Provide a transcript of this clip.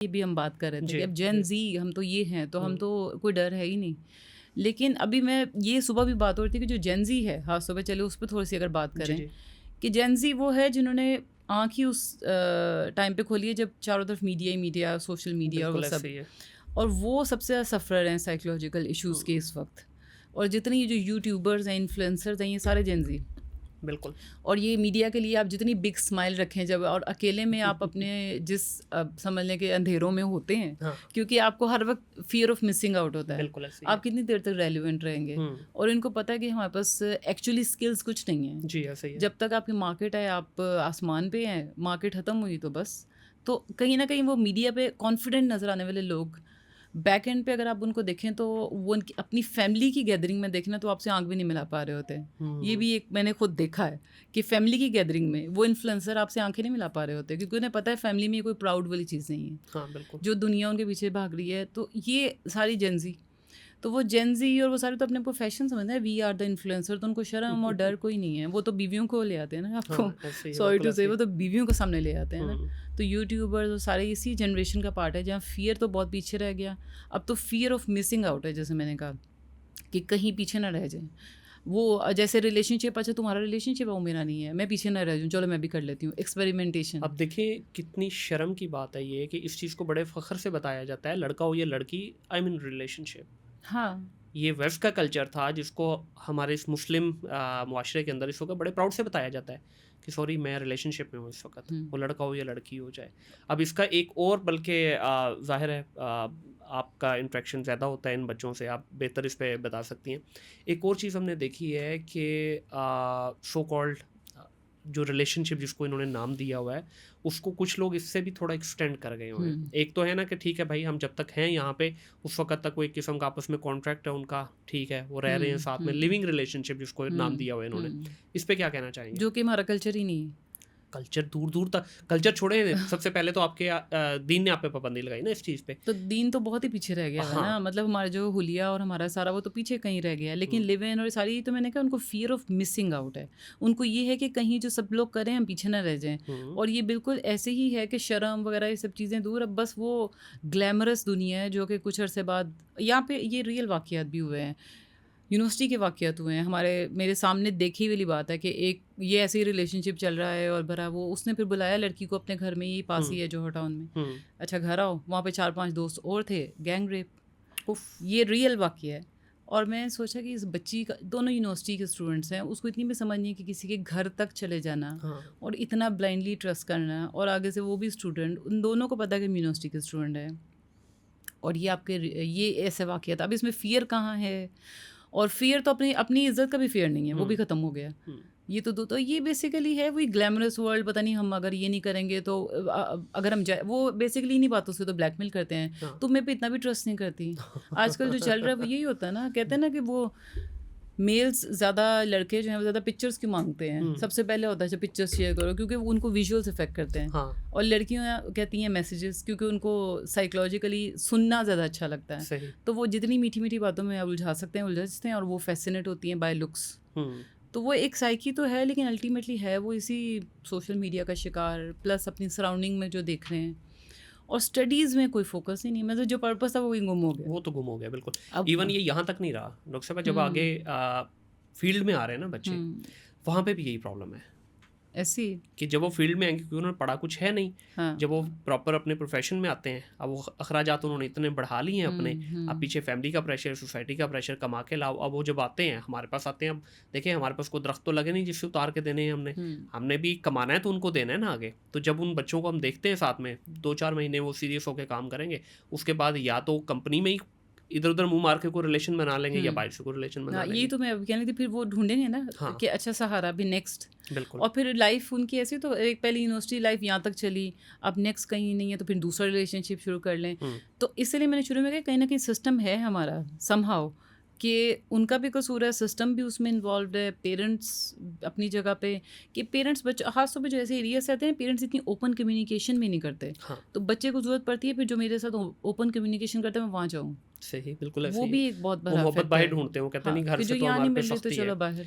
ये भी हम बात कर रहे थे जी, कि अब जेन जी हम तो ये हैं, तो हम तो कोई डर है ही नहीं। लेकिन अभी मैं ये सुबह भी बात हो रही थी कि जो जेन जी है, हाँ सुबह चले उस पर थोड़ी सी अगर बात जी, करें जी, कि जेन जी वो है जिन्होंने आँख ही उस टाइम पे खोली है जब चारों तरफ मीडिया ही मीडिया, सोशल मीडिया और वो बिल्कुल सब, ऐसे ही है। और वो सबसे ज़्यादा सफ़र हैं साइकोलॉजिकल इश्यूज़ के हुँ, इस वक्त। और जितने ये जो यूट्यूबर्स हैं, इन्फ्लुएंसर्स हैं, ये सारे जेन जी। बिल्कुल। और ये मीडिया के लिए आप जितनी बिग स्माइल रखें जब, और अकेले में आप अपने जिस समझ लें कि अंधेरों में होते हैं, हाँ, क्योंकि आपको हर वक्त फियर ऑफ मिसिंग आउट होता है, बिल्कुल ऐसे ही है। आप कितनी देर तक रेलिवेंट रहेंगे। हुँ, और इनको पता है कि हमारे पास एक्चुअली स्किल्स कुछ नहीं है। जी, ऐसे ही है। जब तक आपकी मार्केट है, आप आसमान पे हैं, मार्केट ख़त्म हुई तो बस। तो कहीं ना कहीं वो मीडिया पे कॉन्फिडेंट नज़र आने वाले लोग बैक एंड पे अगर आप उनको देखें तो वो उनकी अपनी फैमिली की गैदरिंग में देखना तो आपसे आंख भी नहीं मिला पा रहे होते हैं। ये हुँ, भी एक मैंने खुद देखा है कि फैमिली की गैदरिंग में वो इन्फ्लुएंसर आपसे आंखें नहीं मिला पा रहे होते, क्योंकि उन्हें पता है फैमिली में ये कोई प्राउड वाली चीज़ नहीं है, हाँ, बिल्कुल। जो दुनिया उनके पीछे भाग रही है। तो ये सारी जेंजी, तो वो जेंजी और वो सारे तो अपने प्रोफेशन समझते हैं, वी आर द इन्फ्लुएंसर, तो उनको शर्म और डर कोई नहीं है। वो तो बीवियों को ले आते हैं ना, आपको हाँ, ऐसे ही है, सॉरी बिल्कुल टू से, ऐसे ही वो है। तो बीवियों को सामने ले आते हैं ना। हुँ, तो यूट्यूबर्स और सारे इसी जनरेशन का पार्ट है जहाँ फियर तो बहुत पीछे रह गया। अब तो फियर ऑफ मिसिंग आउट है, जैसे मैंने कहा कि कहीं पीछे ना रह जाए। वो जैसे रिलेशनशिप, अच्छा तुम्हारा रिलेशनशिप है वो मेरा नहीं है, मैं पीछे ना रह जाऊँ, चलो मैं भी कर लेती हूँ एक्सपेरिमेंटेशन। अब देखिए कितनी शर्म की बात है ये कि इस चीज़ को बड़े फ़ख्र से बताया जाता है, लड़का हो या लड़की, आई मीन रिलेशनशिप। हाँ। ये वेस्ट का कल्चर था जिसको हमारे इस मुस्लिम मुआशरे के अंदर इस वक्त बड़े प्राउड से बताया जाता है कि सॉरी मैं रिलेशनशिप में हूँ इस वक्त, वो लड़का हो या लड़की हो जाए। अब इसका एक और बल्कि ज़ाहिर है आपका इंटरेक्शन ज़्यादा होता है इन बच्चों से, आप बेहतर इस पे बता सकती हैं। एक और चीज़ हमने देखी है कि सो कॉल्ड जो रिलेशनशिप जिसको इन्होंने नाम दिया हुआ है, उसको कुछ लोग इससे भी थोड़ा एक्सटेंड कर गए हुए हैं। एक तो है ना कि ठीक है भाई हम जब तक हैं यहाँ पे उस वक़्त तक वो एक किस्म का आपस में कॉन्ट्रैक्ट है उनका, ठीक है, वो रह रहे हैं साथ में, लिविंग रिलेशनशिप जिसको नाम दिया हुआ है इन्होंने। इस पे क्या कहना चाहेंगे? जो कि हमारा कल्चर ही नहीं है। कल्चर दूर-दूर तक, कल्चर छोड़े, सबसे पहले तो आपके दीन ने आप पे पाबंदी लगाई ना इस चीज़ पे। तो दीन तो बहुत ही पीछे रह गया है हाँ। ना, मतलब हमारा जो हुलिया और हमारा सारा वो तो पीछे कहीं रह गया है। लेकिन हुँ, लिव इन और सारी, तो मैंने कहा उनको फियर ऑफ मिसिंग आउट है। उनको ये है कि कहीं जो सब लोग करें हम पीछे ना रह जाएं। हुँ, और ये बिल्कुल ऐसे ही है कि शर्म वगैरह ये सब चीज़ें दूर, अब बस वो ग्लैमरस दुनिया है जो कि कुछ अरसे बाद यहाँ पे ये रियल वाक़यात भी हुए हैं, यूनिवर्सिटी के वाक़यात हुए हैं हमारे, मेरे सामने देखी वाली बात है कि एक ये ऐसे ही रिलेशनशिप चल रहा है और भरा वो, उसने फिर बुलाया लड़की को अपने घर में, यही पास ही हुँ, है जोहर टाउन में। हुँ। अच्छा घर आओ, वहाँ पे 4-5 दोस्त और थे, गैंग रेप। उफ़! ये रियल वाक़या है। और मैं सोचा कि इस बच्ची का, दोनों यूनिवर्सिटी के स्टूडेंट्स हैं, उसको इतनी भी समझ नहीं है कि किसी के घर तक चले जाना हाँ, और इतना ब्लाइंडली ट्रस्ट करना, और आगे से वो भी स्टूडेंट, उन दोनों को पता है कि हम यूनिवर्सिटी के स्टूडेंट हैं। और ये आपके ये ऐसे वाक़यात, अब इसमें फ़ियर कहाँ है? और फ़ियर तो अपनी अपनी इज़्ज़त का भी फ़ियर नहीं है, वो भी हुँ, ख़त्म हो गया। हुँ। ये तो ये बेसिकली है वही ग्लैमरस वर्ल्ड, पता नहीं हम अगर ये नहीं करेंगे तो अगर हम जाए, वो बेसिकली इन्हीं बातों से तो ब्लैकमेल करते हैं। हाँ। तुम मेरे पे इतना भी ट्रस्ट नहीं करती। आजकल जो चल रहा है वो यही होता है ना, कहते हैं ना कि वो मेल्स ज़्यादा, लड़के जो हैं वो ज़्यादा पिक्चर्स क्यों माँगते हैं? हुँ, सबसे पहले होता है जो पिक्चर्स शेयर करो, क्योंकि वो उनको विजुअल्स इफ़ेक्ट करते हैं। हाँ, और लड़कियाँ कहती हैं मैसेजेस, क्योंकि उनको साइकोलॉजिकली सुनना ज़्यादा अच्छा लगता है। सही। तो वो जितनी मीठी-मीठी बातों में उलझा सकते हैं, उलझते हैं, और वो फ़ैसिनेट होती हैं बाय लुक्स। हुँ, तो वो एक साइकी तो है, लेकिन अल्टीमेटली है वो इसी सोशल मीडिया का शिकार, प्लस अपनी सराउंडिंग में जो देख रहे हैं। और स्टडीज़ में कोई फ़ोकस ही नहीं, मतलब जो पर्पस था वो ही गुम हो गया। वो तो गुम हो गया बिल्कुल। अब इवन ये यहाँ तक नहीं रहा, डॉक्टर साहब जब आगे हुँ, फ़ील्ड में आ रहे हैं ना बच्चे, हुँ, वहाँ पे भी यही प्रॉब्लम है ऐसी कि जब वो फ़ील्ड में आएँगे क्योंकि उन्होंने पढ़ा कुछ है नहीं, हाँ। जब वो प्रॉपर अपने प्रोफ़ेशन में आते हैं, अब वो अखराजात उन्होंने इतने बढ़ा लिए हैं अपने, अब पीछे फ़ैमिली का प्रेशर, सोसाइटी का प्रेशर, कमा के लाओ, अब वो जब आते हैं, हमारे पास आते हैं, अब देखिए हमारे पास कोई दरख्त तो लगे नहीं जिससे उतार के देने हैं हमने। हमने भी कमाना है तो उनको देना है ना आगे। तो जब उन बच्चों को हम देखते हैं साथ में, 2-4 महीने वो सीरियस होके काम करेंगे, उसके बाद या तो कंपनी में ही इधर-उधर मुँह मार के कोई रिलेशन बना लेंगे या बाहर से कोई रिलेशन बना हाँ, यही लेंगे। तो मैं अभी कहने थी, फिर वो ढूँढेंगे ना हाँ, कि अच्छा सहारा भी नेक्स्ट। बिल्कुल। और फिर लाइफ उनकी ऐसी, तो एक पहले यूनिवर्सिटी लाइफ यहाँ तक चली, अब नेक्स्ट कहीं नहीं है तो फिर दूसरा रिलेशनशिप शुरू कर लें। हुँ, तो इसलिए मैंने शुरू में कहा कहीं ना कहीं सिस्टम है हमारा समहाउ, कि उनका भी कसूर है, सिस्टम भी उसमें इन्वॉल्व है, पेरेंट्स अपनी जगह पे, कि पेरेंट्स बच्चे खास तौर पे जो ऐसे एरिया से आते हैं, पेरेंट्स इतनी ओपन कम्युनिकेशन भी नहीं करते। हाँ, तो बच्चे को ज़रूरत पड़ती है फिर जो मेरे साथ ओपन कम्युनिकेशन करता है मैं वहाँ जाऊँ। सही, बिल्कुल ऐसे वो ही है। भी एक बहुत वो बड़ा मोहब्बत फैक्टर बाहर है। ढूँढते हैं, वो कहते हैं हाँ, नहीं घर कि से जो तो यहाँ हमारे नहीं पे मिल रही तो सख्ती है। चलो बाहर।